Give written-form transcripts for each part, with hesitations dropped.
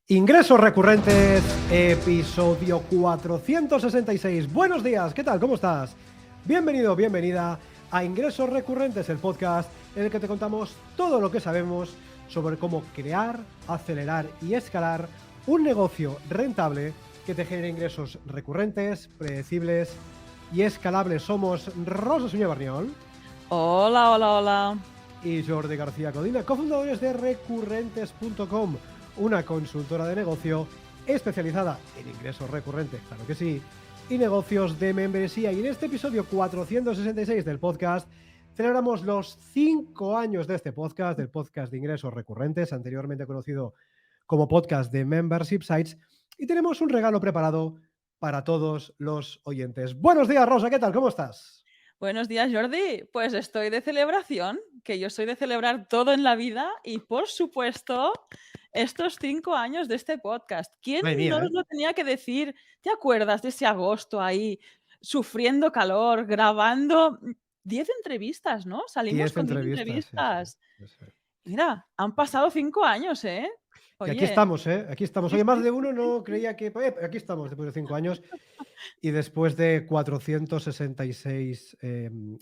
Ingresos recurrentes, episodio 466. Buenos días, ¿qué tal? ¿Cómo estás? Bienvenido, bienvenida a Ingresos Recurrentes, el podcast en el que te contamos todo lo que sabemos sobre cómo crear, acelerar y escalar un negocio rentable que te genere ingresos recurrentes, predecibles y escalables. Somos Rosa Suñé Barniol. Hola, hola, hola. Y Jordi García Codina, cofundadores de Recurrentes.com, una consultora de negocio especializada en ingresos recurrentes, claro que sí, y negocios de membresía. Y en este episodio 466 del podcast celebramos los 5 años de este podcast, del podcast de ingresos recurrentes, anteriormente conocido como podcast de Membership Sites, y tenemos un regalo preparado para todos los oyentes. Buenos días, Rosa, ¿qué tal? ¿Cómo estás? Buenos días, Jordi. Pues estoy de celebración, que yo soy de celebrar todo en la vida y, por supuesto, estos 5 años de este podcast. ¿Quién Madre mía, nos ¿eh? lo tenía que decir? ¿Te acuerdas de ese agosto ahí, sufriendo calor, grabando 10 entrevistas, ¿no? Salimos 10 con 10 entrevistas, sí, sí. entrevistas. Sí, sí. Mira, han pasado 5 años, ¿eh? Y aquí Oye, estamos, ¿eh? Aquí estamos. sí, Oye, más sí, de sí, uno sí, no sí. creía que... aquí estamos después de 5 años y después de 466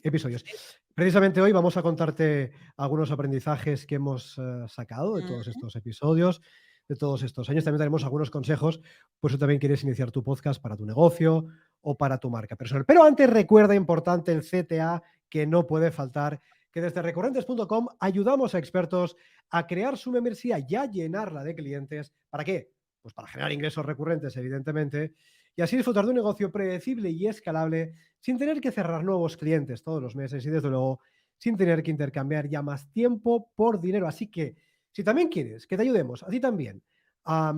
episodios. Sí. Precisamente hoy vamos a contarte algunos aprendizajes que hemos sacado de todos Mm, estos episodios, de todos estos años. También tenemos algunos consejos, por si también quieres iniciar tu podcast para tu negocio o para tu marca personal. Pero antes recuerda, importante, el CTA que no puede faltar, que desde recurrentes.com ayudamos a expertos a crear su membresía y a llenarla de clientes. ¿Para qué? Pues para generar ingresos recurrentes, evidentemente, y así disfrutar de un negocio predecible y escalable sin tener que cerrar nuevos clientes todos los meses y, desde luego, sin tener que intercambiar ya más tiempo por dinero. Así que, si también quieres que te ayudemos a ti también a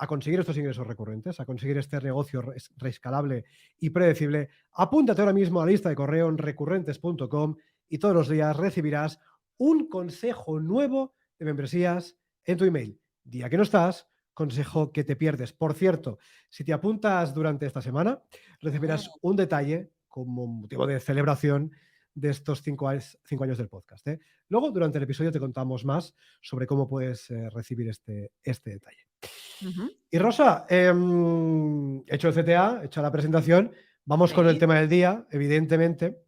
conseguir estos ingresos recurrentes, a conseguir este negocio reescalable y predecible, apúntate ahora mismo a la lista de correo en recurrentes.com y todos los días recibirás un consejo nuevo de membresías en tu email. Día que no estás, consejo que te pierdes. Por cierto, si te apuntas durante esta semana, recibirás un detalle como motivo de celebración de estos 5 años del podcast, ¿eh? Luego, durante el episodio, te contamos más sobre cómo puedes recibir este detalle. ujú. Y Rosa, hecho el CTA, hecha la presentación, vamos con el Sí. tema del día, evidentemente,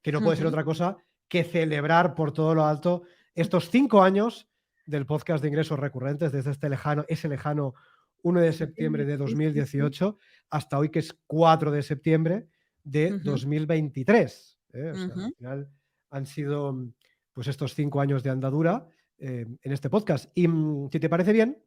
que no puede ser Ujú. otra cosa que celebrar por todo lo alto estos 5 años del podcast de ingresos recurrentes, desde ese lejano 1 de Sí, septiembre de sí, sí, sí. 2018 hasta hoy, que es 4 de septiembre de Ujú, 2023. O sea, al ujú. final han sido pues estos 5 años de andadura en este podcast. Y si te parece bien,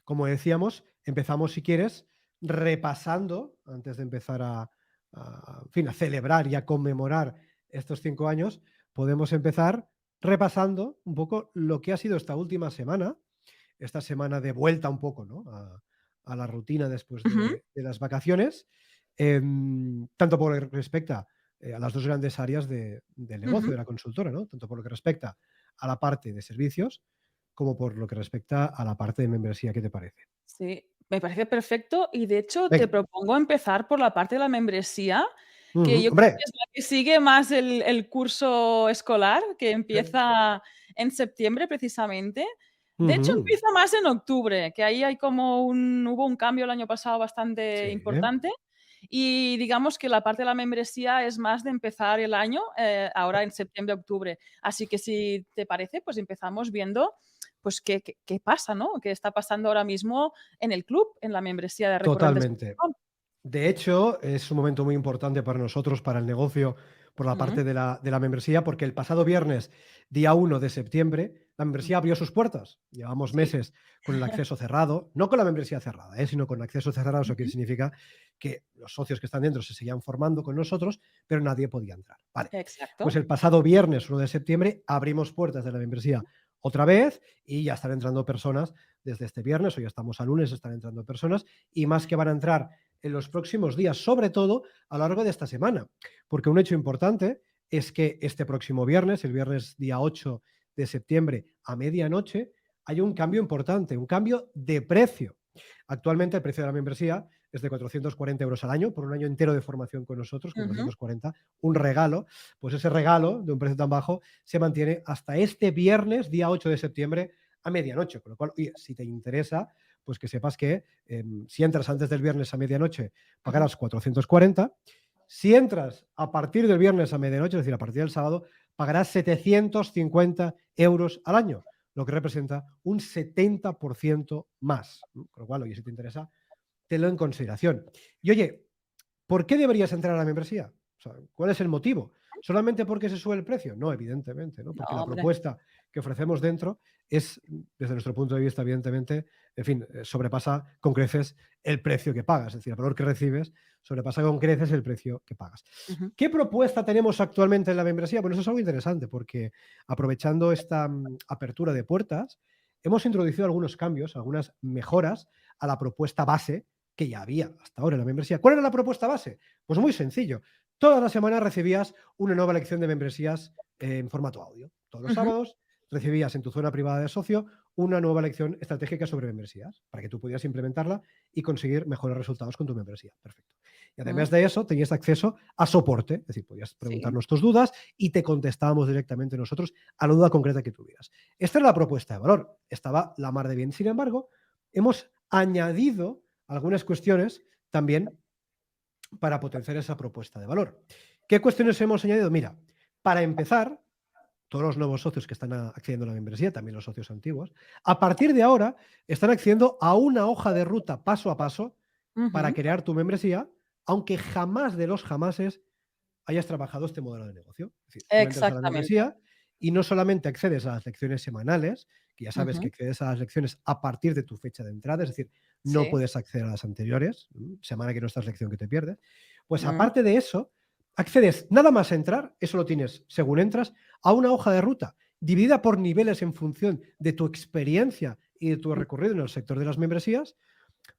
como decíamos, empezamos, si quieres, repasando, antes de empezar en fin, a celebrar y a conmemorar estos 5 años, podemos empezar repasando un poco lo que ha sido esta semana de vuelta un poco, ¿no? A la rutina después Ujú. de las vacaciones, tanto por lo que respecta a las dos grandes áreas del negocio, Ujú. de la consultora, ¿no? Tanto por lo que respecta a la parte de servicios como por lo que respecta a la parte de membresía. ¿Qué te parece? Sí, me parece perfecto y de hecho te Venga. propongo empezar por la parte de la membresía, que Ujú. yo creo que Hombre, es la que sigue más el curso escolar, que empieza en septiembre precisamente. De hecho, ujú. empieza más en octubre, que ahí hay como hubo un cambio el año pasado bastante Sí, importante y digamos que la parte de la membresía es más de empezar el año, ahora en septiembre, octubre. Así que si te parece, pues empezamos viendo pues qué pasa, ¿no? ¿Qué está pasando ahora mismo en el club, en la membresía de totalmente. recurrentes.com? De hecho, es un momento muy importante para nosotros, para el negocio, por la Ujú, parte de la membresía, porque el pasado viernes, día 1 de septiembre, la membresía ujú. abrió sus puertas. Llevamos Sí. meses con el acceso cerrado, no con la membresía cerrada, sino con acceso cerrado. Eso que Ujú. significa que los socios que están dentro se seguían formando con nosotros, pero nadie podía entrar. Vale. Pues Exacto. el pasado viernes 1 de septiembre abrimos puertas de la membresía otra vez y ya están entrando personas desde este viernes. Hoy estamos a lunes, están entrando personas y más que van a entrar en los próximos días, sobre todo a lo largo de esta semana. Porque un hecho importante es que este próximo viernes, el viernes día 8 de septiembre a medianoche, hay un cambio importante, un cambio de precio. Actualmente el precio de la membresía es de 440 euros al año, por un año entero de formación con nosotros, Ujú. 440, un regalo. Pues ese regalo de un precio tan bajo se mantiene hasta este viernes, día 8 de septiembre, a medianoche. Con lo cual, oye, si te interesa, pues que sepas que si entras antes del viernes a medianoche, pagarás 440. Si entras a partir del viernes a medianoche, es decir, a partir del sábado, pagarás 750 euros al año, lo que representa un 70% más. Con lo cual, oye, si te interesa, tenlo en consideración. Y oye, ¿por qué deberías entrar a la membresía? O sea, ¿cuál es el motivo? ¿Solamente porque se sube el precio? No, evidentemente, ¿no? Porque No, la hombre. propuesta que ofrecemos dentro es, desde nuestro punto de vista, evidentemente, en fin, sobrepasa con creces el precio que pagas. Es decir, el valor que recibes sobrepasa con creces el precio que pagas. Ujú. ¿Qué propuesta tenemos actualmente en la membresía? Bueno, eso es algo interesante porque aprovechando esta apertura de puertas, hemos introducido algunos cambios, algunas mejoras a la propuesta base que ya había hasta ahora en la membresía. ¿Cuál era la propuesta base? Pues muy sencillo. Todas las semanas recibías una nueva lección de membresías en formato audio. Todos los Ujú. sábados recibías en tu zona privada de socio una nueva lección estratégica sobre membresías para que tú pudieras implementarla y conseguir mejores resultados con tu membresía. Perfecto. Y Mm, además de eso, tenías acceso a soporte, es decir, podías sí. preguntarnos tus dudas y te contestábamos directamente nosotros a la duda concreta que tuvieras. Esta era la propuesta de valor. Estaba la mar de bien. Sin embargo, hemos añadido algunas cuestiones también para potenciar esa propuesta de valor. ¿Qué cuestiones hemos añadido? Mira, para empezar, todos los nuevos socios que están accediendo a la membresía, también los socios antiguos, a partir de ahora están accediendo a una hoja de ruta paso a paso para Ujú. crear tu membresía, aunque jamás de los jamases hayas trabajado este modelo de negocio. Es decir, tú entras a la Exactamente. membresía y no solamente accedes a las lecciones semanales, que ya sabes que Ujú. accedes a las lecciones a partir de tu fecha de entrada, es decir, no Sí. puedes acceder a las anteriores, semana que no estás lección que te pierdes. Pues Mm. aparte de eso, accedes nada más a entrar, eso lo tienes según entras, a una hoja de ruta dividida por niveles en función de tu experiencia y de tu Mm. recorrido en el sector de las membresías,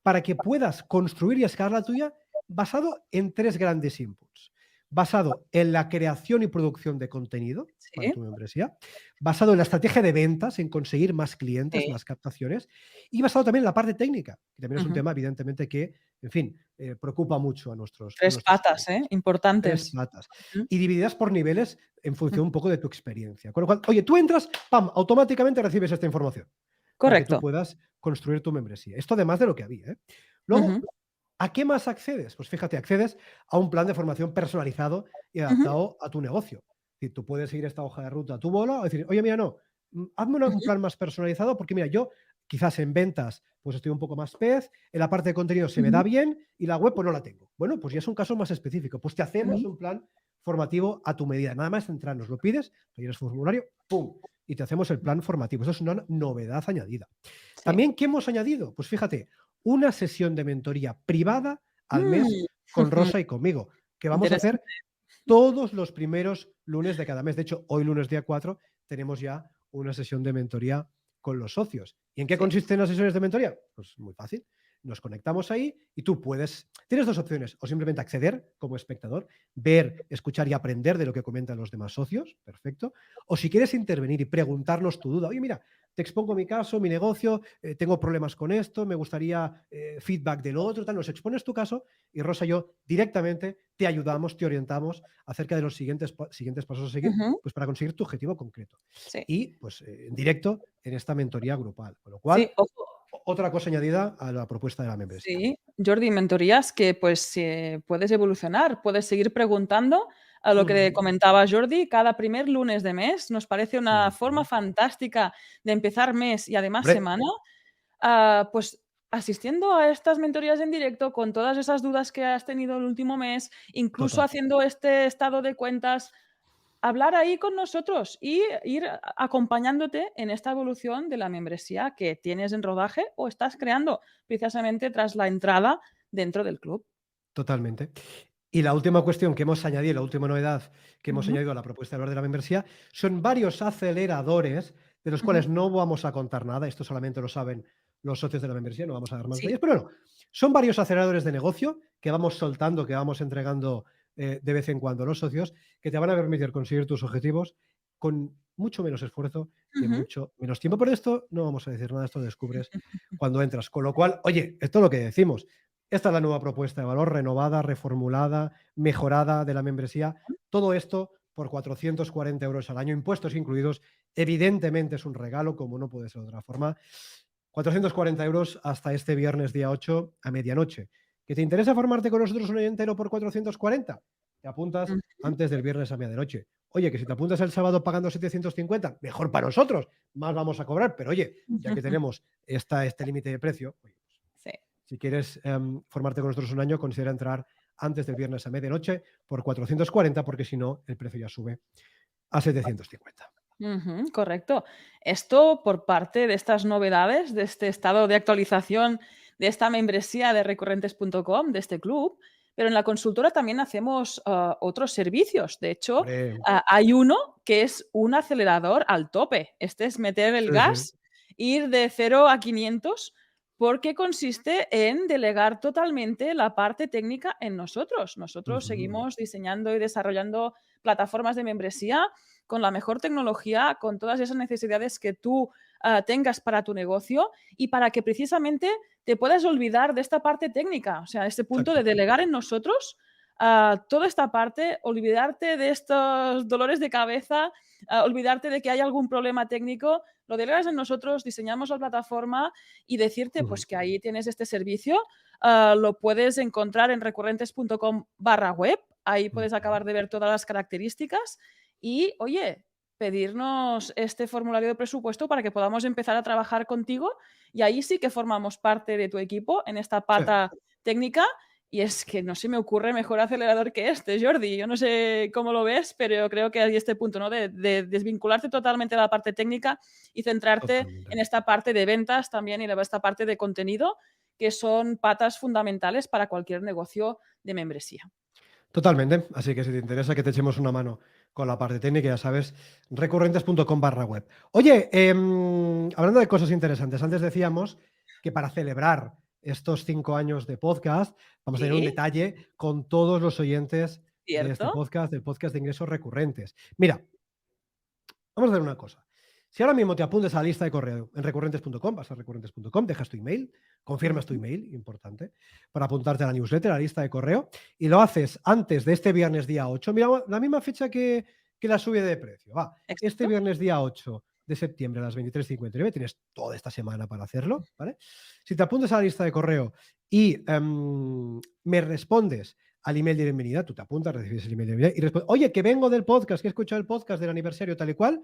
para que puedas construir y escalar la tuya basado en tres grandes inputs. Basado en la creación y producción de contenido para Sí. tu membresía, basado en la estrategia de ventas, en conseguir más clientes, Sí. más captaciones, y basado también en la parte técnica, que también es un Ujú. tema, evidentemente, que, en fin, preocupa mucho a 3 nuestros patas, ¿eh? clientes. Tres Importantes. patas. Ujú. Y divididas por niveles en Ujú. función un poco de tu experiencia. Con lo cual, oye, tú entras, ¡pam!, automáticamente recibes esta información para que tú Correcto. puedas construir tu membresía. Esto además de lo que había, ¿eh? Ujú. Luego, ¿a qué más accedes? Pues fíjate, accedes a un plan de formación personalizado y Ujú. adaptado a tu negocio. Y tú puedes seguir esta hoja de ruta a tu bola o decir, oye, mira, no, hazme un Ujú. plan más personalizado porque mira, yo quizás en ventas pues estoy un poco más pez, en la parte de contenido se me da Ujú. bien y la web pues no la tengo. Bueno, pues ya es un caso más específico. Pues te hacemos Ujú. un plan formativo a tu medida. Nada más entrar, nos lo pides, rellenas formulario, ¡pum! Y te hacemos el plan formativo. Eso es una novedad añadida. Sí. También, ¿qué hemos añadido? Pues fíjate, una sesión de mentoría privada al mes Mm. con Rosa y conmigo, que vamos a hacer Interesante. todos los primeros lunes de cada mes. De hecho, hoy lunes día 4 tenemos ya una sesión de mentoría con los socios. ¿Y en qué Sí. consisten las sesiones de mentoría? Pues muy fácil. Nos conectamos ahí y tú tienes dos opciones, o simplemente acceder como espectador, ver, escuchar y aprender de lo que comentan los demás socios, perfecto. O si quieres intervenir y preguntarnos tu duda, oye, mira, te expongo mi caso, mi negocio, tengo problemas con esto, me gustaría feedback del otro, tal, nos expones tu caso y Rosa y yo directamente te ayudamos, te orientamos acerca de los siguientes pasos a seguir, Ujú. pues para conseguir tu objetivo concreto. Sí. Y pues en directo en esta mentoría grupal. Con lo Sí, cual, ojo. otra cosa añadida a la propuesta de la membresía. Sí, Jordi, mentorías que pues puedes evolucionar, puedes seguir preguntando a lo que Ujú. comentaba Jordi, cada primer lunes de mes nos parece una forma Ujú. fantástica de empezar mes y además Hombre, semana, pues asistiendo a estas mentorías en directo con todas esas dudas que has tenido el último mes, incluso total. haciendo este estado de cuentas, hablar ahí con nosotros y ir acompañándote en esta evolución de la membresía que tienes en rodaje o estás creando precisamente tras la entrada dentro del club. Totalmente. Y la última cuestión que hemos añadido, la última novedad que hemos Ujú. añadido a la propuesta de valor de la membresía, son varios aceleradores de los Ujú. cuales no vamos a contar nada. Esto solamente lo saben los socios de la membresía, no vamos a dar más Sí. detalles, pero bueno, son varios aceleradores de negocio que vamos soltando, que vamos entregando de vez en cuando a los socios, que te van a permitir conseguir tus objetivos con mucho menos esfuerzo y en Ujú. mucho menos tiempo. Pero esto no vamos a decir nada, esto lo descubres cuando entras. Con lo cual, oye, esto es lo que decimos. Esta es la nueva propuesta de valor renovada, reformulada, mejorada de la membresía. Todo esto por 440 euros al año, impuestos incluidos. Evidentemente es un regalo, como no puede ser de otra forma. 440 euros hasta este viernes día 8 a medianoche. ¿Que te interesa formarte con nosotros un año entero por 440? Te apuntas antes del viernes a medianoche. Oye, que si te apuntas el sábado pagando 750, mejor para nosotros, más vamos a cobrar, pero oye, ya que tenemos este límite de precio, oye, pues, Sí. si quieres formarte con nosotros un año, considera entrar antes del viernes a medianoche por 440, porque si no, el precio ya sube a 750. Correcto. Esto por parte de estas novedades, de este estado de actualización de esta membresía de recurrentes.com, de este club, pero en la consultora también hacemos otros servicios. De hecho, Hombre, hay uno que es un acelerador al tope. Este es meter el sí, sí. gas, ir de 0 a 500, porque consiste en delegar totalmente la parte técnica en nosotros. Nosotros Ujú. seguimos diseñando y desarrollando plataformas de membresía con la mejor tecnología, con todas esas necesidades que tú tengas para tu negocio y para que precisamente te puedas olvidar de esta parte técnica, o sea, este punto de Exacto. delegar en nosotros toda esta parte, olvidarte de estos dolores de cabeza, olvidarte de que hay algún problema técnico, lo delegas en nosotros, diseñamos la plataforma y decirte Ujú. pues que ahí tienes este servicio, lo puedes encontrar en recurrentes.com/web, ahí puedes Ujú. acabar de ver todas las características y, oye, pedirnos este formulario de presupuesto para que podamos empezar a trabajar contigo y ahí sí que formamos parte de tu equipo en esta Sí. pata técnica. Y es que no se me ocurre mejor acelerador que este, Jordi. Yo no sé cómo lo ves, pero yo creo que hay este punto, ¿no? De desvincularte totalmente de la parte técnica y centrarte Totalmente. en esta parte de ventas también y esta parte de contenido, que son patas fundamentales para cualquier negocio de membresía. Totalmente. Así que si te interesa que te echemos una mano con la parte técnica, ya sabes, recurrentes.com/web. Oye, hablando de cosas interesantes, antes decíamos que para celebrar estos 5 años de podcast, vamos a tener un Sí, detalle con todos los oyentes de este cierto. podcast, del podcast de ingresos recurrentes. Mira, vamos a hacer una cosa. Si ahora mismo te apuntes a la lista de correo en recurrentes.com, vas a recurrentes.com, dejas tu email, confirmas tu Ujú. email, importante, para apuntarte a la newsletter, a la lista de correo, y lo haces antes de este viernes día 8. Mira, la misma fecha que la subida de precio. Va, este Exacto. viernes día 8 de septiembre a las 23:59, tienes toda esta semana para hacerlo, ¿vale? Si te apuntas a la lista de correo y me respondes al email de bienvenida, tú te apuntas, recibes el email de bienvenida y respondes, oye, que vengo del podcast, que he escuchado el podcast del aniversario tal y cual,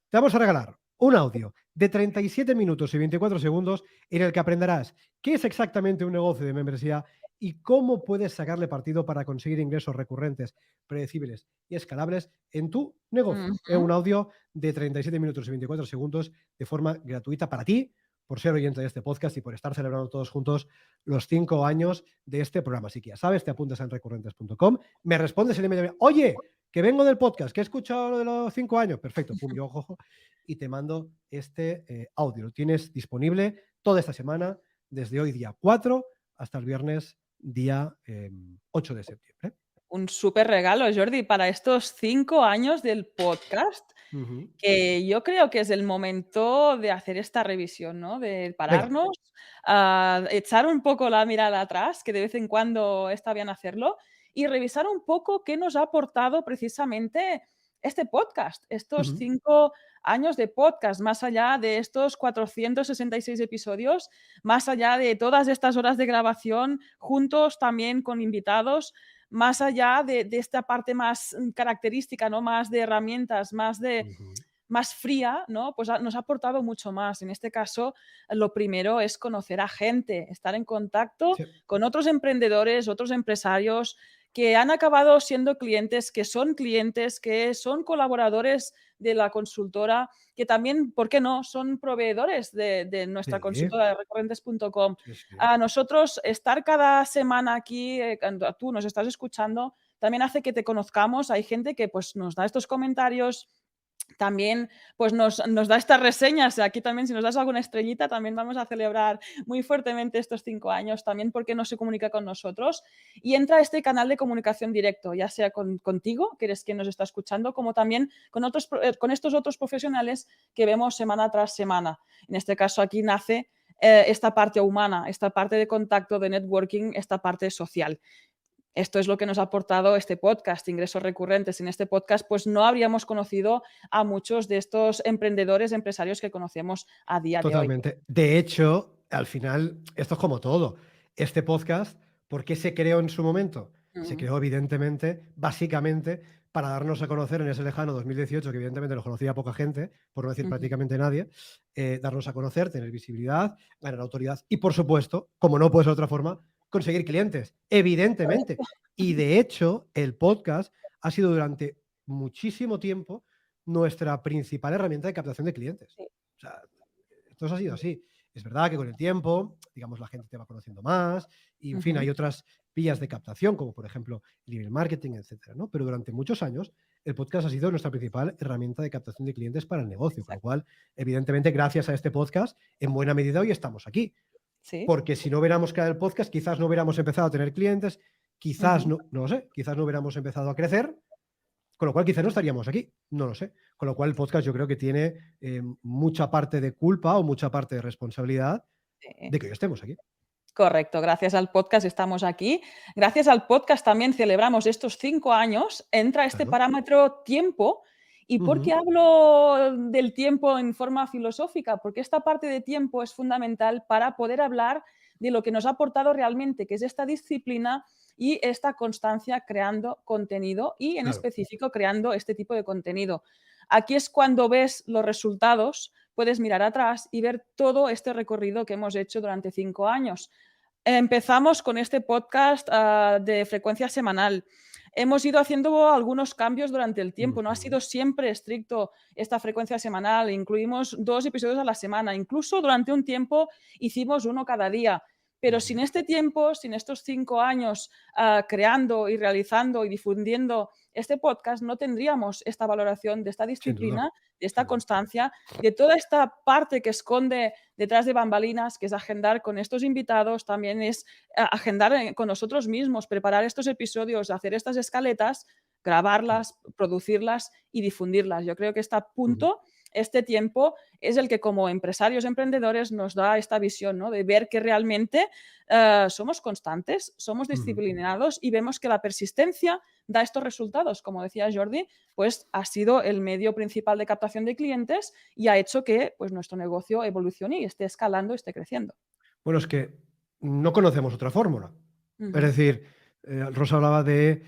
te vamos a regalar un audio de 37 minutos y 24 segundos en el que aprenderás qué es exactamente un negocio de membresía y cómo puedes sacarle partido para conseguir ingresos recurrentes, predecibles y escalables en tu negocio. Es un Ujú. audio de 37 minutos y 24 segundos de forma gratuita para ti, por ser oyente de este podcast y por estar celebrando todos juntos los 5 años de este programa. Así que ya sabes, te apuntas en recurrentes.com, me respondes el email, oye, que vengo del podcast, que he escuchado lo de los 5 años, perfecto, pum, yo cojo y te mando este audio. Lo tienes disponible toda esta semana, desde hoy día 4 hasta el viernes día 8 de septiembre. Un súper regalo, Jordi, para estos 5 años del podcast, Ujú. que yo creo que es el momento de hacer esta revisión, ¿no? De Venga. pararnos, echar un poco la mirada atrás, que de vez en cuando está bien hacerlo, y revisar un poco qué nos ha aportado precisamente este podcast, estos Ujú. 5 años de podcast, más allá de estos 466 episodios, más allá de todas estas horas de grabación, juntos también con invitados, más allá de esta parte más característica, ¿no? Más de herramientas, Ujú. más fría, ¿no? Pues nos ha aportado mucho más. En este caso, lo primero es conocer a gente, estar en contacto Sí, con otros emprendedores, otros empresarios que han acabado siendo clientes, que son colaboradores de la consultora, que también, ¿por qué no?, son proveedores de nuestra sí, consultora de recurrentes.com. sí, sí. A nosotros estar cada semana aquí, cuando tú nos estás escuchando, también hace que te conozcamos. Hay gente que pues, nos da estos comentarios, también pues nos da estas reseñas. Aquí también, si nos das alguna estrellita, también vamos a celebrar muy fuertemente estos 5 años, también porque no se comunica con nosotros. Y entra este canal de comunicación directo, ya sea contigo, que eres quien nos está escuchando, como también con estos otros profesionales que vemos semana tras semana. En este caso, aquí nace esta parte humana, esta parte de contacto, de networking, esta parte social. Esto es lo que nos ha aportado este podcast, ingresos recurrentes. En este podcast, pues no habríamos conocido a muchos de estos emprendedores, empresarios que conocemos a día de hoy. Totalmente. De hecho, al final, esto es como todo. Este podcast, ¿por qué se creó en su momento? Se creó, evidentemente, básicamente, para darnos a conocer en ese lejano 2018, que evidentemente lo conocía poca gente, por no decir prácticamente nadie, darnos a conocer, tener visibilidad, ganar autoridad y, por supuesto, como no puede ser de otra forma, conseguir clientes, evidentemente. Y de hecho, el podcast ha sido durante muchísimo tiempo nuestra principal herramienta de captación de clientes. Sí. O sea, esto ha sido así. Es verdad que con el tiempo, digamos, la gente te va conociendo más y, en fin, hay otras vías de captación, como por ejemplo el email marketing, etcétera, ¿no? Pero durante muchos años el podcast ha sido nuestra principal herramienta de captación de clientes para el negocio, con lo Exacto. cual, evidentemente, gracias a este podcast, en buena medida hoy estamos aquí. Sí. Porque si no hubiéramos creado el podcast, quizás no hubiéramos empezado a tener clientes, quizás no lo sé, quizás no hubiéramos empezado a crecer, con lo cual quizás no estaríamos aquí, no lo sé. Con lo cual el podcast yo creo que tiene mucha parte de culpa o mucha parte de responsabilidad Sí. de que hoy estemos aquí. Correcto, gracias al podcast estamos aquí. Gracias al podcast también celebramos estos 5 años. Entra este Claro. parámetro tiempo. ¿Y por qué Ujú. hablo del tiempo en forma filosófica? Porque esta parte de tiempo es fundamental para poder hablar de lo que nos ha aportado realmente, que es esta disciplina y esta constancia creando contenido y en Claro. específico creando este tipo de contenido. Aquí es cuando ves los resultados, puedes mirar atrás y ver todo este recorrido que hemos hecho durante 5 años. Empezamos con este podcast de frecuencia semanal. Hemos ido haciendo algunos cambios durante el tiempo. No ha sido siempre estricto esta frecuencia semanal. Incluimos 2 episodios a la semana. Incluso durante un tiempo hicimos uno cada día. Pero sin este tiempo, sin estos 5 años creando y realizando y difundiendo este podcast, no tendríamos esta valoración de esta Sin duda. disciplina, de esta Sin duda. constancia, de toda esta parte que esconde detrás de bambalinas, que es agendar con estos invitados, también es agendar con nosotros mismos, preparar estos episodios, hacer estas escaletas, grabarlas, producirlas y difundirlas. Yo creo que este punto, este tiempo, es el que como empresarios, emprendedores, nos da esta visión, ¿no? De ver que realmente somos constantes, somos disciplinados y vemos que la persistencia da estos resultados. Como decía Jordi, pues ha sido el medio principal de captación de clientes y ha hecho que pues, nuestro negocio evolucione y esté escalando, esté creciendo. Bueno, es que no conocemos otra fórmula. Es Ujú. decir, Rosa hablaba de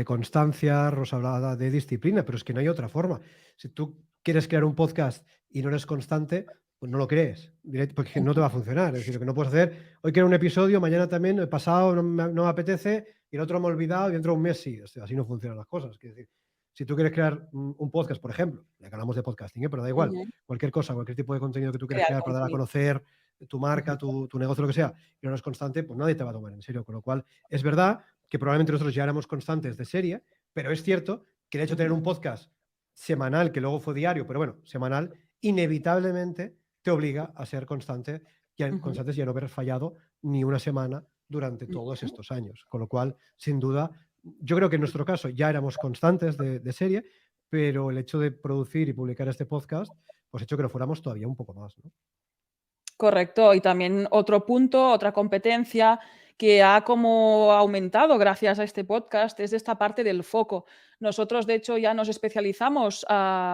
constancia, Rosa hablaba de disciplina, pero es que no hay otra forma. Si tú quieres crear un podcast y no eres constante, pues no lo crees, porque no te va a funcionar. Es decir, lo que no puedes hacer, hoy quiero un episodio, mañana también, he pasado, no me apetece, y el otro me he olvidado, y dentro de un mes sí. O sea, así no funcionan las cosas. Es decir, si tú quieres crear un podcast, por ejemplo, ya que hablamos de podcasting, pero da igual, Ujú. cualquier cosa, cualquier tipo de contenido que tú quieras Crear crear para dar a contenido. conocer tu marca, Ujú. tu negocio, lo que sea, y no eres constante, pues nadie te va a tomar en serio. Con lo cual, es verdad que probablemente nosotros ya éramos constantes de serie, pero es cierto que el hecho de tener un podcast semanal, que luego fue diario, pero bueno, semanal, inevitablemente te obliga a ser constante Ujú. constantes y a no haber fallado ni una semana durante todos Ujú. estos años. Con lo cual, sin duda, yo creo que en nuestro caso ya éramos constantes de serie, pero el hecho de producir y publicar este podcast, pues ha hecho que lo fuéramos todavía un poco más, ¿no? Correcto. Y también otro punto, otra competencia que ha como aumentado gracias a este podcast es esta parte del foco. Nosotros, de hecho, ya nos especializamos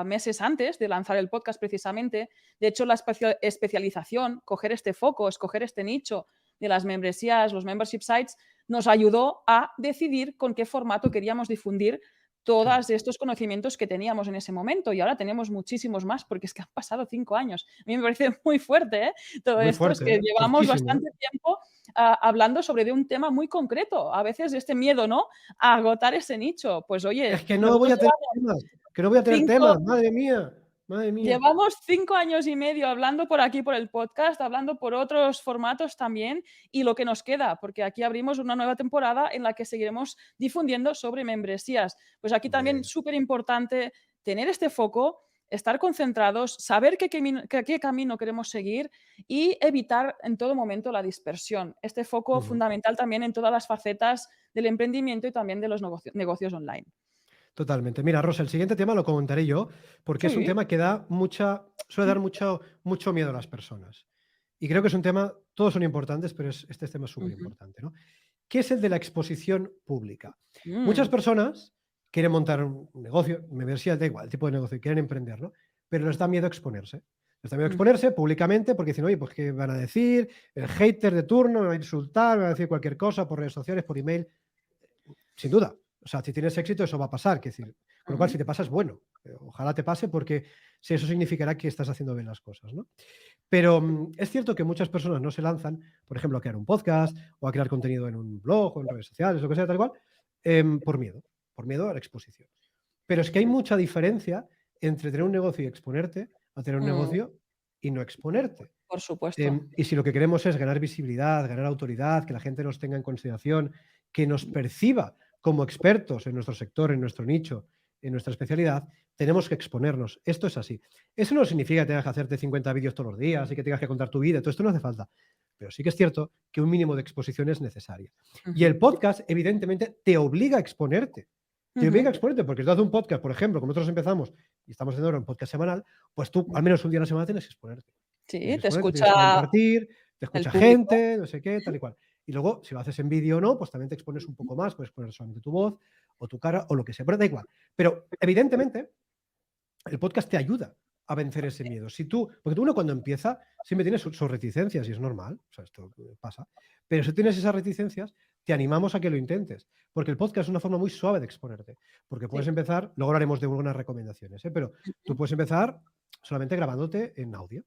meses antes de lanzar el podcast precisamente. De hecho, la especialización, coger este foco, escoger este nicho de las membresías, los membership sites, nos ayudó a decidir con qué formato queríamos difundir Claro. todos estos conocimientos que teníamos en ese momento y ahora tenemos muchísimos más porque es que han pasado 5 años. A mí me parece muy fuerte, ¿eh? Todo Muy esto es fuerte, que ¿eh? llevamos Fuertísimo, ¿eh? bastante tiempo hablando sobre de un tema muy concreto. A veces este miedo, ¿no? A agotar ese nicho. Pues Es oye, que no voy nosotros a tener temas, que no voy a tener cinco, temas, madre mía, madre mía. llevamos 5 años y medio hablando por aquí, por el podcast, hablando por otros formatos también y lo que nos queda, porque aquí abrimos una nueva temporada en la que seguiremos difundiendo sobre membresías. Pues aquí Muy también bien. súper importante tener este foco, estar concentrados, saber qué camino queremos seguir y evitar en todo momento la dispersión. Este foco Ujú. fundamental también en todas las facetas del emprendimiento y también de los negocios online. Totalmente. Mira, Rosa, el siguiente tema lo comentaré yo, porque es un Sí. tema que suele dar mucho miedo a las personas. Y creo que es un tema, todos son importantes, pero este tema es súper Ujú. importante, ¿no? que es el de la exposición pública. Muchas personas quieren montar un negocio, membresía, da igual, el tipo de negocio, quieren emprender, ¿no? Pero les da miedo exponerse. Les da miedo exponerse públicamente porque dicen, oye, pues ¿qué van a decir? El hater de turno me va a insultar, me va a decir cualquier cosa por redes sociales, por email. Sin duda. O sea, si tienes éxito, eso va a pasar. Que decir, con lo cual, si te pasa, es bueno. Ojalá te pase porque si eso significará que estás haciendo bien las cosas, ¿no? Pero es cierto que muchas personas no se lanzan, por ejemplo, a crear un podcast o a crear contenido en un blog o en redes sociales, lo que sea, tal cual, por miedo a la exposición. Pero es que hay mucha diferencia entre tener un negocio y exponerte a tener un negocio y no exponerte. Por supuesto. Y si lo que queremos es ganar visibilidad, ganar autoridad, que la gente nos tenga en consideración, que nos perciba como expertos en nuestro sector, en nuestro nicho, en nuestra especialidad, tenemos que exponernos. Esto es así. Eso no significa que tengas que hacerte 50 vídeos todos los días y que tengas que contar tu vida. Todo esto no hace falta. Pero sí que es cierto que un mínimo de exposición es necesaria. Y el podcast, evidentemente, te obliga a exponerte. Te obliga a exponerte, porque si tú haces un podcast, por ejemplo, como nosotros empezamos y estamos haciendo ahora un podcast semanal, pues tú al menos un día a la semana tienes que exponerte. Sí, Tienes que te exponerte, tienes que escucha compartir, te el escucha público. gente, no sé qué, tal y cual. Y luego, si lo haces en vídeo o no, pues también te expones un poco más, puedes poner solamente tu voz o tu cara o lo que sea, pero da igual. Pero evidentemente, el podcast te ayuda a vencer ese miedo. Porque uno cuando empieza siempre tiene sus reticencias y es normal, o sea, esto pasa. Pero si tienes esas reticencias, te animamos a que lo intentes, porque el podcast es una forma muy suave de exponerte, porque puedes Sí. empezar, luego hablaremos de algunas recomendaciones, pero tú puedes empezar solamente grabándote en audio.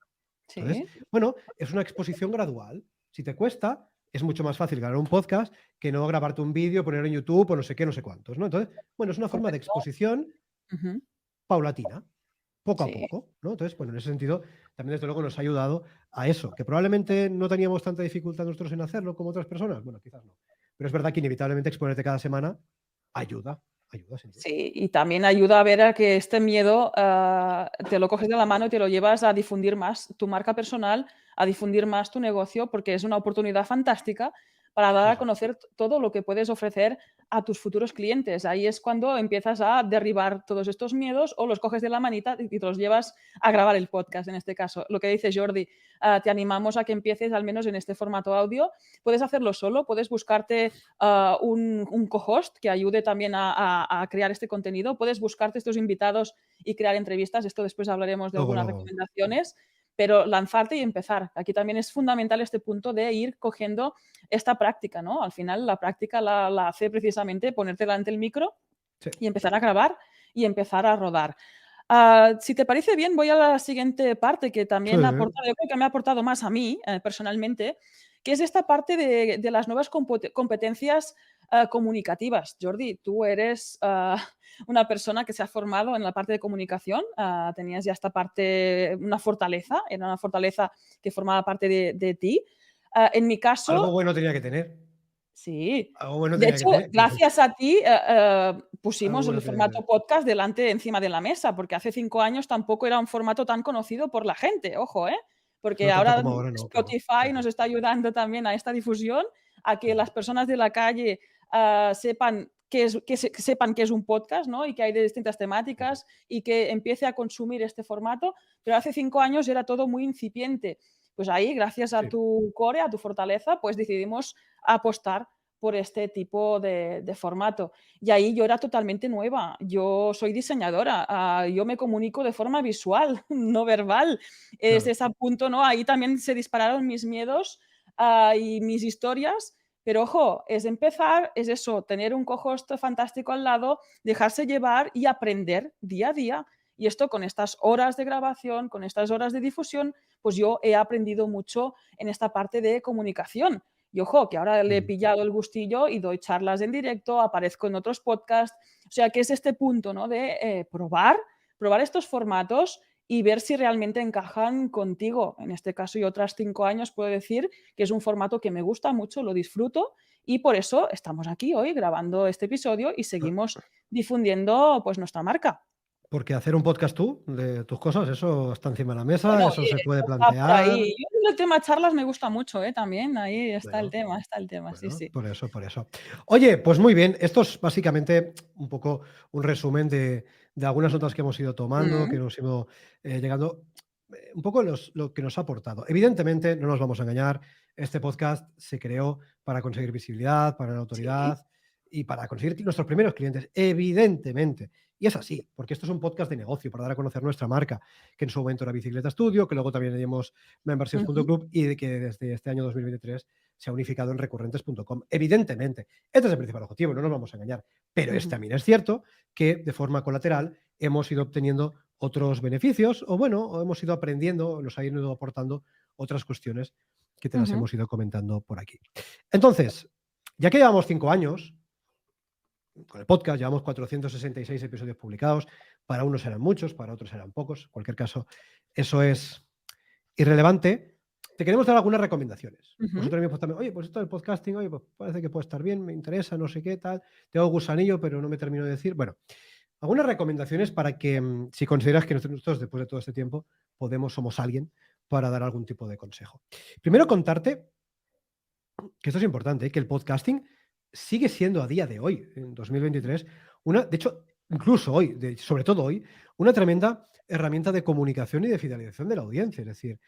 Entonces, Sí, bueno, es una exposición gradual. Si te cuesta, es mucho más fácil grabar un podcast que no grabarte un vídeo, ponerlo en YouTube o no sé qué, no sé cuántos, ¿no? Entonces, bueno, es una forma de correcto. exposición paulatina, poco a Sí. poco, ¿no? Entonces, bueno, en ese sentido, también desde luego nos ha ayudado a eso, que probablemente no teníamos tanta dificultad nosotros en hacerlo como otras personas, bueno, quizás no, pero es verdad que inevitablemente exponerte cada semana ayuda, sin duda. Sí, y también ayuda a ver a que este miedo, te lo coges de la mano y te lo llevas a difundir más tu marca personal, a difundir más tu negocio, porque es una oportunidad fantástica para dar Sí, a sí. conocer todo lo que puedes ofrecer a tus futuros clientes. Ahí es cuando empiezas a derribar todos estos miedos o los coges de la manita y te los llevas a grabar el podcast, en este caso. Lo que dice Jordi, te animamos a que empieces al menos en este formato audio. Puedes hacerlo solo, puedes buscarte un co-host que ayude también a crear este contenido. Puedes buscarte estos invitados y crear entrevistas. Esto después hablaremos de algunas Luego. recomendaciones, pero lanzarte y empezar. Aquí también es fundamental este punto de ir cogiendo esta práctica, ¿no? Al final la práctica la hace precisamente ponerte delante del micro Sí. y empezar a grabar y empezar a rodar. Si te parece bien, voy a la siguiente parte que también Sí. yo creo que me ha aportado más a mí, personalmente, que es esta parte de las nuevas competencias comunicativas. Jordi, tú eres una persona que se ha formado en la parte de comunicación, tenías ya esta parte, era una fortaleza que formaba parte de ti. En mi Algo caso, bueno tenía que tener. sí. Algo bueno De tenía que hecho, tener. gracias a ti, Algo pusimos el bueno tenía que formato tener. podcast delante encima de la mesa, porque hace 5 años tampoco era un formato tan conocido por la gente, ojo, ¿eh? Porque No tanto ahora como ahora, no, claro. Spotify Sí, sí. nos está ayudando también a esta difusión, a que las Ujú. personas de la calle, sepan que sepan qué es un podcast, ¿no? Y que hay de distintas Ujú. temáticas y que empiece a consumir este formato, pero hace 5 años era todo muy incipiente. Pues ahí, gracias a Sí. tu core, a tu fortaleza, pues decidimos apostar por este tipo de formato. Y ahí yo era totalmente nueva. Yo soy diseñadora, yo me comunico de forma visual, no verbal. Es Claro. ese punto, ¿no? Ahí también se dispararon mis miedos, y mis historias. Pero ojo, es empezar, es eso, tener un co-host fantástico al lado, dejarse llevar y aprender día a día. Y esto con estas horas de grabación, con estas horas de difusión, pues yo he aprendido mucho en esta parte de comunicación. Y ojo, que ahora le he Ujú. pillado el gustillo y doy charlas en directo, aparezco en otros podcasts. O sea, que es este punto, ¿no? De probar estos formatos y ver si realmente encajan contigo. En este caso, y otras 5 años puedo decir que es un formato que me gusta mucho, lo disfruto y por eso estamos aquí hoy grabando este episodio y Ah, seguimos difundiendo pues nuestra marca. porque hacer un podcast tú, de tus cosas, eso está encima de la Bueno, mesa, eso se puede está por plantear. ahí. Yo el tema charlas me gusta mucho, también, ahí Bueno, está el tema, sí, bueno, sí. por eso, por eso. Oye, pues muy bien, esto es básicamente un poco un resumen de algunas notas que hemos ido tomando, que Mm, hemos ido llegando, un poco lo que nos ha aportado. Evidentemente, no nos vamos a engañar, Este podcast se creó para conseguir visibilidad, para la Sí. autoridad y para conseguir nuestros primeros clientes, evidentemente. Y es así, porque esto es un podcast de negocio para dar a conocer nuestra marca, que en su momento era Bicicleta Studio, que luego también añadimos Ujú, memberships.club y de que desde este año 2023 se ha unificado en recurrentes.com. Evidentemente, este es el principal objetivo, no nos vamos a engañar. Pero ujú, también es cierto que de forma colateral hemos ido obteniendo otros beneficios o bueno, o hemos ido aprendiendo, nos ha ido aportando otras cuestiones que te las ujú, hemos ido comentando por aquí. Entonces, ya que llevamos 5 años con el podcast, llevamos 466 episodios publicados, para unos eran muchos, para otros eran pocos, en cualquier caso, eso es irrelevante. Te queremos dar algunas recomendaciones. ujú, Vosotros mismos también, oye, pues esto del podcasting, oye, pues parece que puede estar bien, me interesa, no sé qué, tal, tengo gusanillo, pero no me termino de decir. Bueno, algunas recomendaciones para que, si consideras que nosotros, después de todo este tiempo, somos alguien para dar algún tipo de consejo. Primero, contarte que esto es importante, que el podcasting sigue siendo a día de hoy, en 2023, de hecho, incluso hoy, sobre todo hoy, una tremenda herramienta de comunicación y de fidelización de la audiencia. Es decir,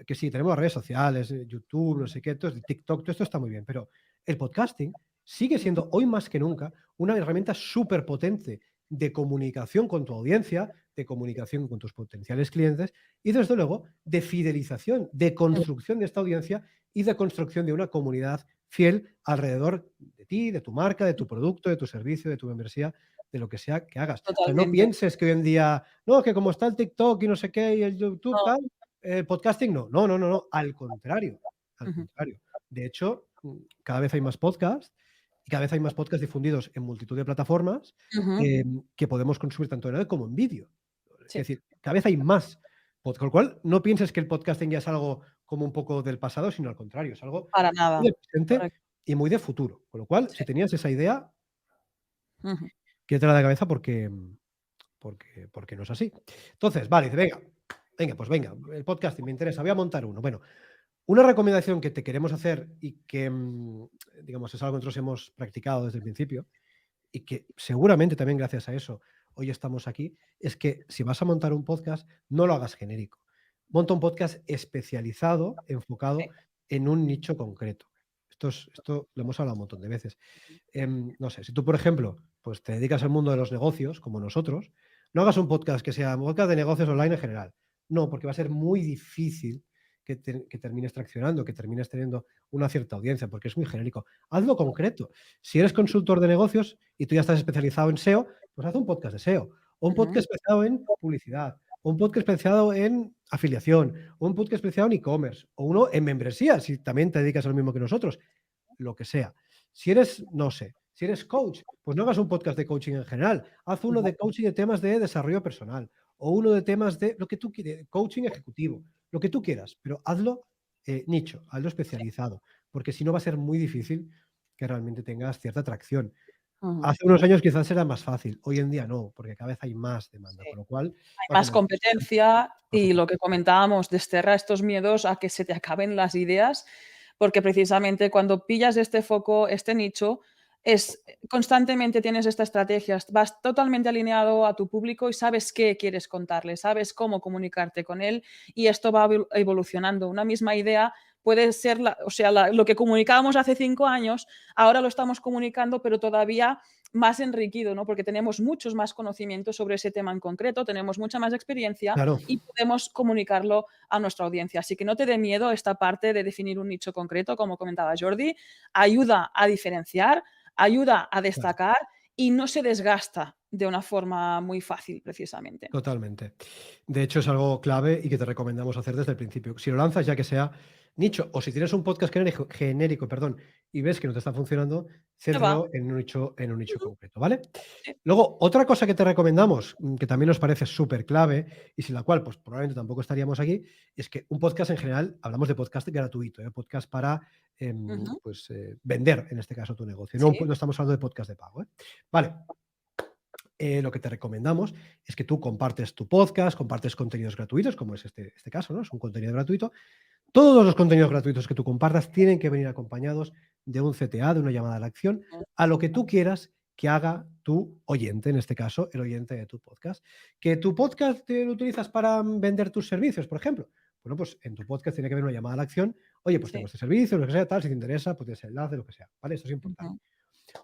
que sí, tenemos redes sociales, YouTube, no sé qué, TikTok, todo esto está muy bien, pero el podcasting sigue ujú. siendo hoy más que nunca una herramienta súper potente de comunicación con tu audiencia, de comunicación con tus potenciales clientes y, desde luego, de fidelización, de construcción de esta audiencia y de construcción de una comunidad fiel alrededor de ti, de tu marca, de tu producto, de tu servicio, de tu membresía, de lo que sea que hagas. O sea, no Totalmente. pienses que hoy en día, no, que como está el TikTok y no sé qué y el YouTube, No. tal, el podcasting no. No, no, no, no. Al contrario. Al Ujú, contrario. De hecho, cada vez hay más podcasts y cada vez hay más podcasts difundidos en multitud de plataformas ujú. que podemos consumir tanto en audio como en vídeo. Es Sí, decir, cada vez hay más. Con lo cual, no pienses que el podcasting ya es algo como un poco del pasado, sino al contrario, es algo para muy nada. de presente Correcto. y muy de futuro. Con lo cual, Sí. si tenías esa idea, Ujú, quítatela de la cabeza porque no es así. Entonces, vale, dice, venga, pues venga, el podcasting me interesa, voy a montar uno. Bueno, una recomendación que te queremos hacer y que, digamos, es algo que nosotros hemos practicado desde el principio y que seguramente también gracias a eso hoy estamos aquí, es que si vas a montar un podcast, no lo hagas genérico. Monta un podcast especializado, enfocado sí. en un nicho concreto. Esto lo hemos hablado un montón de veces. No sé, si tú, por ejemplo, pues te dedicas al mundo de los negocios, como nosotros, no hagas un podcast que sea un podcast de negocios online en general. No, porque va a ser muy difícil que termines traccionando, que termines teniendo una cierta audiencia, porque es muy genérico. Hazlo concreto. Si eres consultor de negocios y tú ya estás especializado en SEO, pues haz un podcast de SEO, o un Ujú, podcast especializado en publicidad, o un podcast especializado en afiliación, o un podcast especializado en e-commerce, o uno en membresía, si también te dedicas a lo mismo que nosotros, lo que sea. Si eres, no sé, si eres coach, pues no hagas un podcast de coaching en general, haz uno ujú. de coaching de temas de desarrollo personal, o uno de temas de lo que tú quieras, coaching ejecutivo, lo que tú quieras, pero hazlo nicho, hazlo Sí. especializado, porque si no va a ser muy difícil que realmente tengas cierta atracción. Ujú. Hace unos años quizás era más fácil, hoy en día no, porque cada vez hay más demanda, Sí. con lo cual Hay va a ser más más difícil. competencia Por y lo supuesto. que comentábamos, desterra estos miedos a que se te acaben las ideas, porque precisamente cuando pillas este foco, este nicho, es constantemente tienes esta estrategia, vas totalmente alineado a tu público y sabes qué quieres contarle, sabes cómo comunicarte con él y esto va evolucionando. Una misma idea puede ser, o sea, lo que comunicábamos hace 5 años, ahora lo estamos comunicando, pero todavía más enriquido, ¿no? Porque tenemos muchos más conocimientos sobre ese tema en concreto, tenemos mucha más experiencia Claro, y podemos comunicarlo a nuestra audiencia. Así que no te dé miedo esta parte de definir un nicho concreto, como comentaba Jordi, ayuda a diferenciar, ayuda a claro. destacar y no se desgasta de una forma muy fácil, precisamente. Totalmente. De hecho, es algo clave y que te recomendamos hacer desde el principio. Si lo lanzas, ya que sea nicho, o si tienes un podcast genérico, perdón, y ves que no te está funcionando, Se va. céntralo en un nicho Ujú. concreto, ¿vale? Sí. Luego, otra cosa que te recomendamos, que también nos parece súper clave y sin la cual, pues probablemente tampoco estaríamos aquí, es que un podcast en general, hablamos de podcast gratuito, ¿eh? Podcast para Ujú. vender, en este caso, tu negocio. No, Sí. no estamos hablando de podcast de pago, ¿eh? Vale, lo que te recomendamos es que tú compartes tu podcast, compartes contenidos gratuitos, como es este caso, ¿no? Es un contenido gratuito. Todos los contenidos gratuitos que tú compartas tienen que venir acompañados de un CTA, de una llamada a la acción, Ujú. a lo que tú quieras que haga tu oyente, en este caso, el oyente de tu podcast. ¿Que tu podcast lo utilizas para vender tus servicios, por ejemplo? Bueno, pues en tu podcast tiene que haber una llamada a la acción Oye, pues tengo Sí. este servicio, lo que sea, tal, si te interesa, pues tienes el enlace, lo que sea, ¿vale? Esto es importante. Ujú,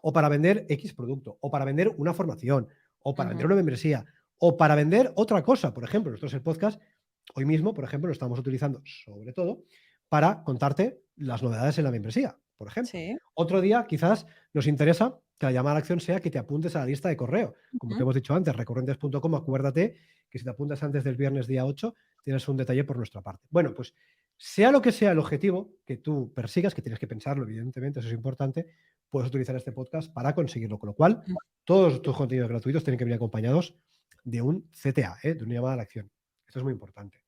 O para vender X producto, o para vender una formación, o para vender ujú. una membresía, o para vender otra cosa. Por ejemplo, nosotros el podcast, hoy mismo, por ejemplo, lo estamos utilizando sobre todo para contarte las novedades en la membresía, por ejemplo. Sí. Otro día, quizás nos interesa que la llamada a la acción sea que te apuntes a la lista de correo. Como te Ujú. hemos dicho antes, recurrentes.com, acuérdate que si te apuntas antes del viernes día 8, tienes un detalle por nuestra parte. Bueno, pues sea lo que sea el objetivo que tú persigas, que tienes que pensarlo, evidentemente, eso es importante, puedes utilizar este podcast para conseguirlo. Con lo cual, todos tus contenidos gratuitos tienen que venir acompañados de un CTA, de una llamada a la acción. Esto es muy importante.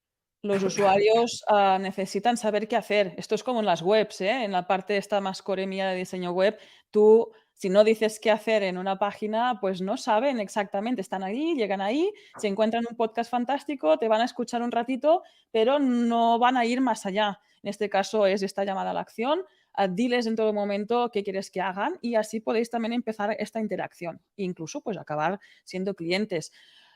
Los usuarios necesitan saber qué hacer. Esto es como en las webs, ¿eh? En la parte esta más core mía de diseño web, tú, si no dices qué hacer en una página, pues no saben exactamente. Están ahí, llegan ahí, se encuentran un podcast fantástico, te van a escuchar un ratito, pero no van a ir más allá. En este caso es esta llamada a la acción. Diles en todo momento qué quieres que hagan y así podéis también empezar esta interacción. Incluso pues acabar siendo clientes.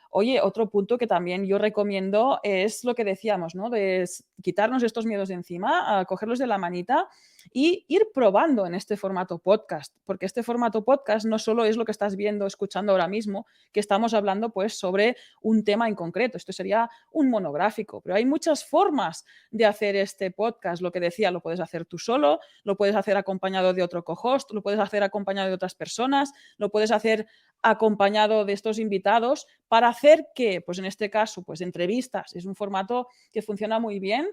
Oye, otro punto que también yo recomiendo es lo que decíamos, ¿no? De quitarnos estos miedos de encima, cogerlos de la manita y ir probando en este formato podcast, porque este formato podcast no solo es lo que estás viendo, escuchando ahora mismo, que estamos hablando pues sobre un tema en concreto, esto sería un monográfico, pero hay muchas formas de hacer este podcast, lo que decía, lo puedes hacer tú solo, lo puedes hacer acompañado de otro co-host, lo puedes hacer acompañado de otras personas, lo puedes hacer acompañado de estos invitados para hacer que, pues en este caso, pues entrevistas, es un formato que funciona muy bien.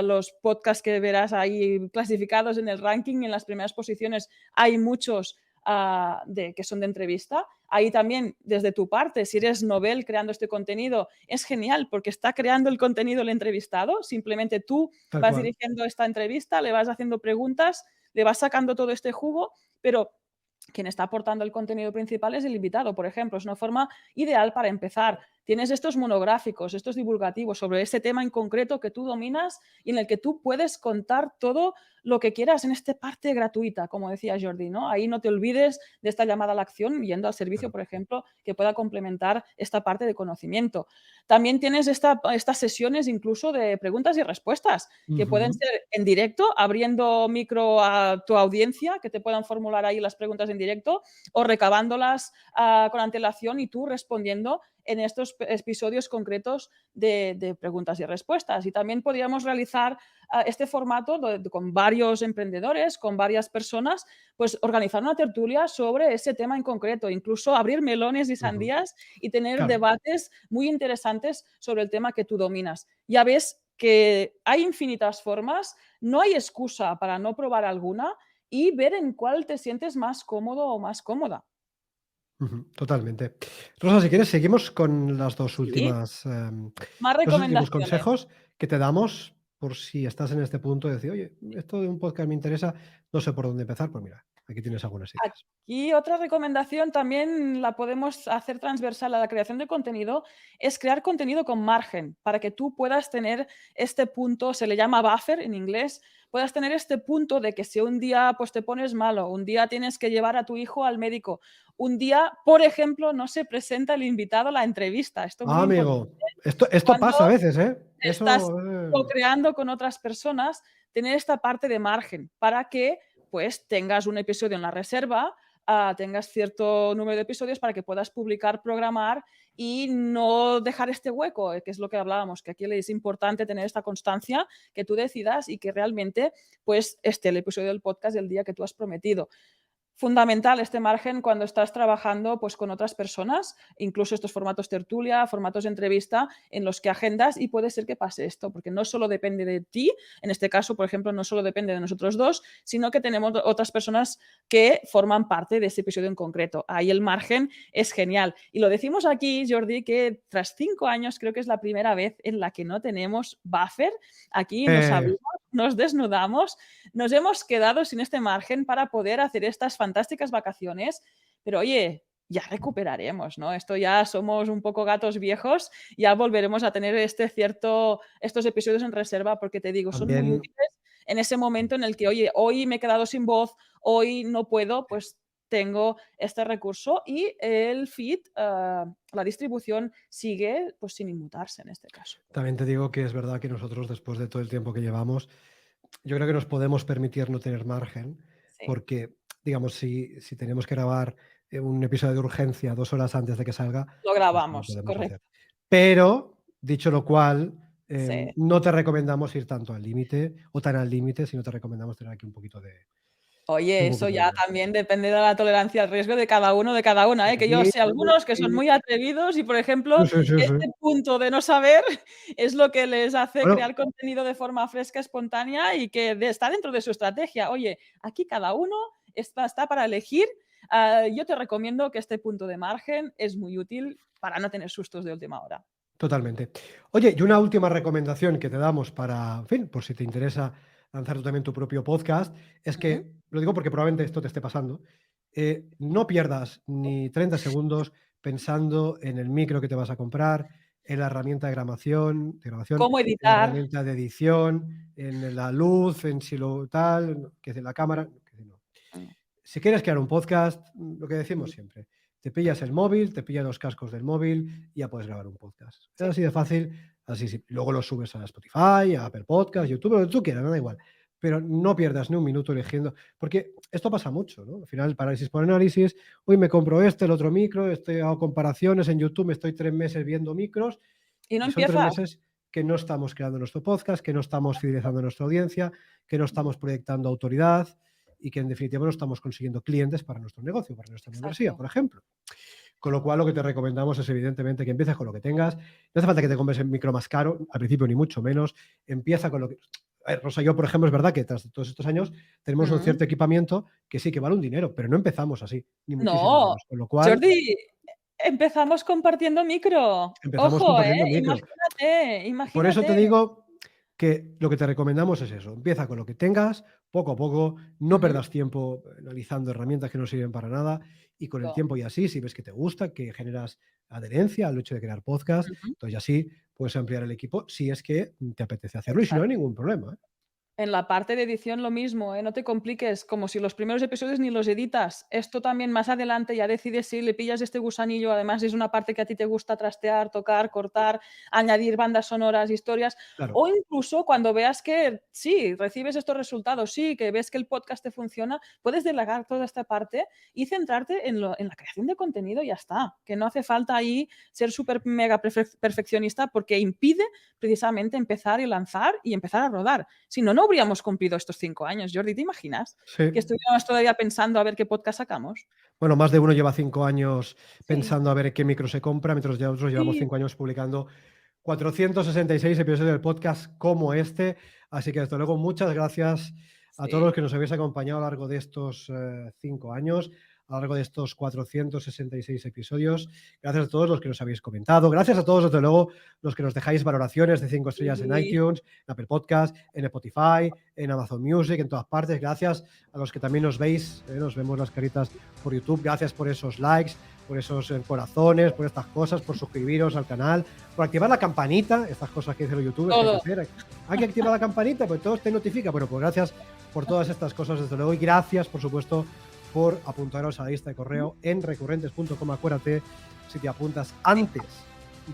Los podcasts que verás ahí clasificados en el ranking, en las primeras posiciones, hay muchos que son de entrevista. Ahí también, desde tu parte, si eres novel creando este contenido, es genial porque está creando el contenido el entrevistado. Simplemente tú Tal vas cual. dirigiendo esta entrevista, le vas haciendo preguntas, le vas sacando todo este jugo, pero quien está aportando el contenido principal es el invitado, por ejemplo. Es una forma ideal para empezar. Tienes estos monográficos, estos divulgativos sobre ese tema en concreto que tú dominas y en el que tú puedes contar todo lo que quieras en esta parte gratuita, como decía Jordi, ¿no? Ahí no te olvides de esta llamada a la acción yendo al servicio, Claro. por ejemplo, que pueda complementar esta parte de conocimiento. También tienes estas sesiones incluso de preguntas y respuestas, que pueden Ujú. ser en directo, abriendo micro a tu audiencia, que te puedan formular ahí las preguntas en directo, o recabándolas con antelación y tú respondiendo en estos episodios concretos de preguntas y respuestas. Y también podríamos realizar este formato con varios emprendedores, con varias personas, pues organizar una tertulia sobre ese tema en concreto, incluso abrir melones y Ujú. sandías y tener Claro. debates muy interesantes sobre el tema que tú dominas. Ya ves que hay infinitas formas, no hay excusa para no probar alguna y ver en cuál te sientes más cómodo o más cómoda. Ujú. Totalmente. Rosa, si quieres, seguimos con las Sí, más los últimos recomendaciones. consejos que te damos por si estás en este punto de decir, oye, esto de un podcast me interesa, no sé por dónde empezar. Pues mira, aquí tienes algunas ideas. Aquí otra recomendación también la podemos hacer transversal a la creación de contenido, es crear contenido con margen, para que tú puedas tener este punto, se le llama buffer en inglés, puedas tener este punto de que si un día pues te pones malo, un día tienes que llevar a tu hijo al médico, un día, por ejemplo, no se presenta el invitado a la entrevista, esto es muy Ah, importante. amigo, esto Cuando pasa a veces, ¿eh? estás Eso. co-creando con otras personas, tener esta parte de margen para que pues tengas un episodio en la reserva, tengas cierto número de episodios para que puedas publicar, programar y no dejar este hueco, que es lo que hablábamos, que aquí es importante tener esta constancia, que tú decidas y que realmente pues esté el episodio del podcast el día que tú has prometido. Fundamental este margen cuando estás trabajando pues, con otras personas, incluso estos formatos tertulia, formatos de entrevista, en los que agendas y puede ser que pase esto, porque no solo depende de ti, en este caso, por ejemplo, no solo depende de nosotros dos, sino que tenemos otras personas que forman parte de ese episodio en concreto. Ahí el margen es genial. Y lo decimos aquí, Jordi, que tras 5 años creo que es la primera vez en la que no tenemos buffer. Aquí nos Eh, abrimos, nos desnudamos, nos hemos quedado sin este margen para poder hacer estas fantásticas vacaciones, pero oye, ya recuperaremos, ¿no? Esto ya somos un poco gatos viejos, ya volveremos a tener estos episodios en reserva porque te digo, son muy también. útiles en ese momento en el que, oye, hoy me he quedado sin voz, hoy no puedo, pues tengo este recurso y el feed, la distribución sigue pues sin inmutarse en este caso. También te digo que es verdad que nosotros, después de todo el tiempo que llevamos, yo creo que nos podemos permitir no tener margen, Sí, porque, digamos, si tenemos que grabar un episodio de urgencia 2 horas antes de que salga, lo pues no lo grabamos, podemos hacer. correcto. Pero, dicho lo cual, Sí. no te recomendamos ir tanto al límite o tan al límite, sino te recomendamos tener aquí un poquito Oye, un eso poquito de ya margen. también depende de la tolerancia al riesgo de cada uno, de cada una, ¿eh? Que yo Sí, sé algunos que son muy atrevidos y, por ejemplo, sí, sí, sí, sí. este punto de no saber es lo que les hace Bueno, crear contenido de forma fresca, espontánea y que está dentro de su estrategia. Oye, aquí cada uno está para elegir. Yo te recomiendo que este punto de margen es muy útil para no tener sustos de última hora. totalmente. Oye, y una última recomendación que te damos para, en fin, por si te interesa lanzar tú también tu propio podcast, es Ujú. que, lo digo porque probablemente esto te esté pasando, no pierdas ni 30 segundos pensando en el micro que te vas a comprar, en la herramienta de grabación, ¿Cómo en la editar? herramienta de edición, en la luz, en si lo tal, que es en la cámara, que no. Mm, Si quieres crear un podcast, lo que decimos mm, siempre, te pillas el móvil, te pillas los cascos del móvil y ya puedes grabar un podcast. Es sí. así de fácil, así sí. Luego lo subes a Spotify, a Apple Podcast, YouTube, lo que tú quieras, no da igual. Pero no pierdas ni un minuto eligiendo, porque esto pasa mucho, ¿no? Al final, parálisis por análisis, hoy me compro el otro micro, hago comparaciones en YouTube, me estoy 3 meses viendo micros Y no y son tres empiezas. meses que no estamos creando nuestro podcast, que no estamos fidelizando a nuestra audiencia, que no estamos proyectando autoridad y que en definitiva no estamos consiguiendo clientes para nuestro negocio, para nuestra membresía, Exacto. por ejemplo. Con lo cual, lo que te recomendamos es evidentemente que empieces con lo que tengas. No hace falta que te compres el micro más caro, al principio ni mucho menos. Empieza con lo que... A ver, Rosa, yo, por ejemplo, es verdad que tras todos estos años tenemos un Mm. cierto equipamiento que sí que vale un dinero, pero no empezamos así, ni muchísimo No, menos. Con lo cual, Jordi, empezamos compartiendo micro. empezamos Ojo, compartiendo micro. imagínate, Por eso te imagínate. digo que lo que te recomendamos es eso, empieza con lo que tengas, poco a poco, no Ujú. perdas tiempo analizando herramientas que no sirven para nada y con el Co tiempo y así, si ves que te gusta, que generas adherencia al hecho de crear podcast, Ujú. entonces ya sí puedes ampliar el equipo si es que te apetece hacerlo y si no hay Exacto. ningún problema, ¿eh? En la parte de edición lo mismo, ¿eh? No te compliques, como si los primeros episodios ni los editas. Esto también más adelante ya decides si le pillas este gusanillo, además es una parte que a ti te gusta trastear, tocar, cortar, añadir bandas sonoras, historias, Claro, o incluso cuando veas que sí, recibes estos resultados, sí, que ves que el podcast te funciona, puedes delegar toda esta parte y centrarte en la creación de contenido y ya está, que no hace falta ahí ser súper mega perfeccionista porque impide precisamente empezar y lanzar y empezar a rodar. Si no, no habríamos cumplido estos 5 años. Jordi, ¿te imaginas sí. que estuviéramos todavía pensando a ver qué podcast sacamos? Bueno, más de uno lleva 5 años Sí, pensando a ver qué micro se compra, mientras ya otros llevamos sí, 5 años publicando 466 episodios del podcast como este. Así que, desde luego, muchas gracias a todos los sí. que nos habéis acompañado a lo largo de estos 5 años, a lo largo de estos 466 episodios. Gracias a todos los que nos habéis comentado. Gracias a todos, desde luego, los que nos dejáis valoraciones de 5 estrellas en Sí. iTunes, en Apple Podcast, en Spotify, en Amazon Music, en todas partes. Gracias a los que también nos veis, nos vemos las caritas por YouTube. Gracias por esos likes, por esos corazones, por estas cosas, por suscribiros al canal, por activar la campanita, estas cosas que dicen los youtubers que hay que Todo. hacer. Hay que activar la campanita, pues todos te notifica. Bueno, pues gracias por todas estas cosas, desde luego, y gracias, por supuesto, por apuntaros a la lista de correo en recurrentes.com. Acuérdate, si te apuntas antes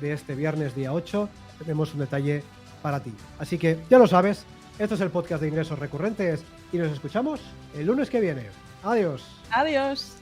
de este viernes día 8, tenemos un detalle para ti. Así que ya lo sabes, esto es el podcast de ingresos recurrentes y nos escuchamos el lunes que viene. Adiós. Adiós.